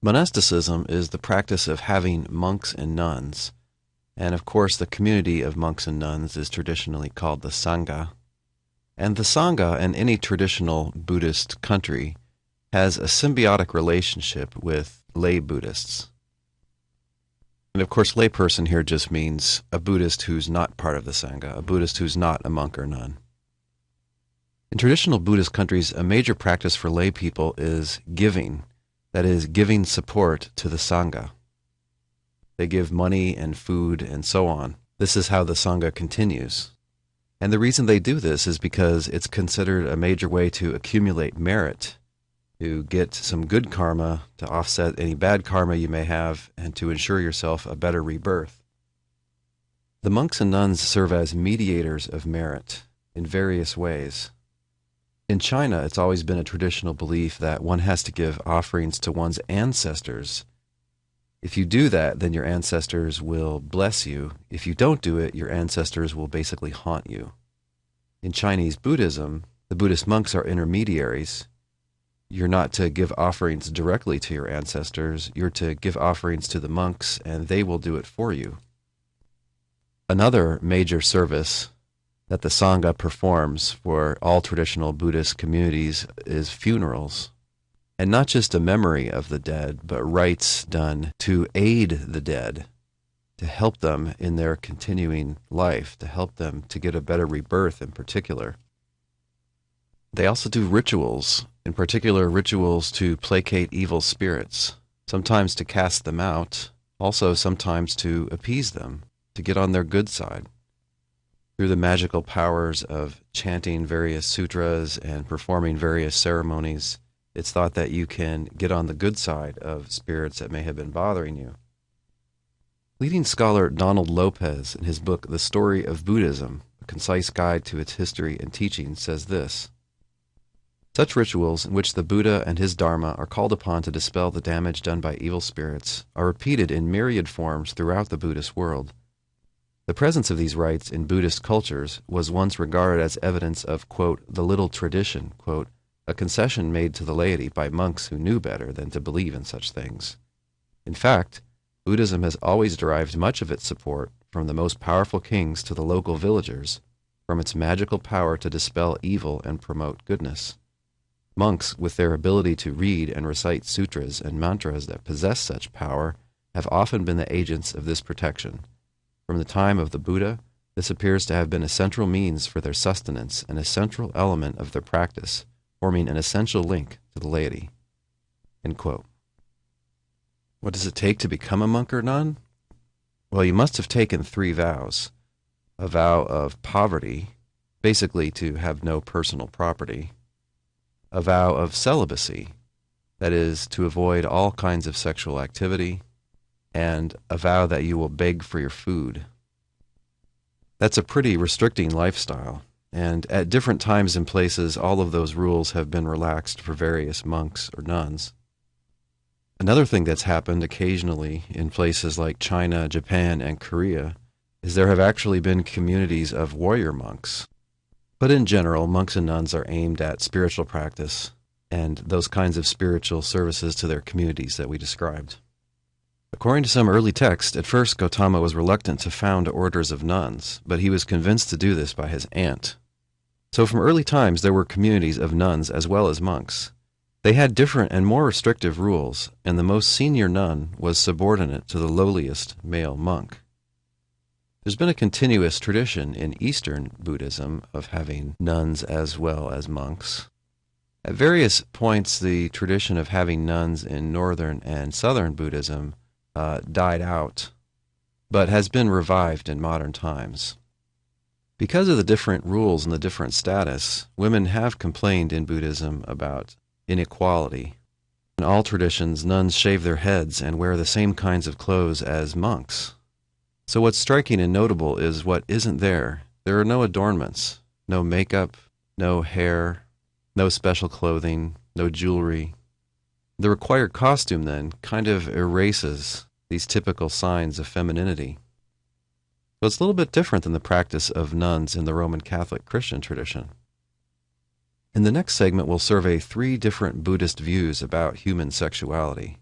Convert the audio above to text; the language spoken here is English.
Monasticism is the practice of having monks and nuns, and of course the community of monks and nuns is traditionally called the Sangha. And the Sangha in any traditional Buddhist country has a symbiotic relationship with lay Buddhists. And of course layperson here just means a Buddhist who's not part of the Sangha, a Buddhist who's not a monk or nun. In traditional Buddhist countries, a major practice for lay people is giving. That is, giving support to the Sangha. They give money and food and so on. This is how the Sangha continues. And the reason they do this is because it's considered a major way to accumulate merit, to get some good karma, to offset any bad karma you may have, and to ensure yourself a better rebirth. The monks and nuns serve as mediators of merit in various ways. In China, it's always been a traditional belief that one has to give offerings to one's ancestors. If you do that, then your ancestors will bless you. If you don't do it, your ancestors will basically haunt you. In Chinese Buddhism, the Buddhist monks are intermediaries. You're not to give offerings directly to your ancestors. You're to give offerings to the monks, and they will do it for you. Another major service that the Sangha performs for all traditional Buddhist communities is funerals. And not just a memory of the dead, but rites done to aid the dead, to help them in their continuing life, to help them to get a better rebirth in particular. They also do rituals, in particular rituals to placate evil spirits, sometimes to cast them out, also sometimes to appease them, to get on their good side. Through the magical powers of chanting various sutras and performing various ceremonies, it's thought that you can get on the good side of spirits that may have been bothering you. Leading scholar Donald Lopez, in his book The Story of Buddhism, A Concise Guide to Its History and Teaching, says this: "Such rituals in which the Buddha and his Dharma are called upon to dispel the damage done by evil spirits are repeated in myriad forms throughout the Buddhist world. The presence of these rites in Buddhist cultures was once regarded as evidence of, quote, the little tradition, quote, a concession made to the laity by monks who knew better than to believe in such things. In fact, Buddhism has always derived much of its support from the most powerful kings to the local villagers, from its magical power to dispel evil and promote goodness. Monks, with their ability to read and recite sutras and mantras that possess such power, have often been the agents of this protection. From the time of the Buddha, this appears to have been a central means for their sustenance and a central element of their practice, forming an essential link to the laity." End quote. What does it take to become a monk or nun? Well, you must have taken 3 vows. A vow of poverty, basically to have no personal property. A vow of celibacy, that is, to avoid all kinds of sexual activity. And a vow that you will beg for your food. That's a pretty restricting lifestyle, and at different times and places, all of those rules have been relaxed for various monks or nuns. Another thing that's happened occasionally in places like China, Japan, and Korea is there have actually been communities of warrior monks. But in general, monks and nuns are aimed at spiritual practice and those kinds of spiritual services to their communities that we described. According to some early texts, at first Gautama was reluctant to found orders of nuns, but he was convinced to do this by his aunt. So from early times there were communities of nuns as well as monks. They had different and more restrictive rules, and the most senior nun was subordinate to the lowliest male monk. There's been a continuous tradition in Eastern Buddhism of having nuns as well as monks. At various points, the tradition of having nuns in Northern and Southern Buddhism died out, but has been revived in modern times. Because of the different rules and the different status, women have complained in Buddhism about inequality. In all traditions, nuns shave their heads and wear the same kinds of clothes as monks. So what's striking and notable is what isn't there. There are no adornments, no makeup, no hair, no special clothing, no jewelry. The required costume, then, kind of erases these typical signs of femininity. So it's a little bit different than the practice of nuns in the Roman Catholic Christian tradition. In the next segment, we'll survey 3 different Buddhist views about human sexuality.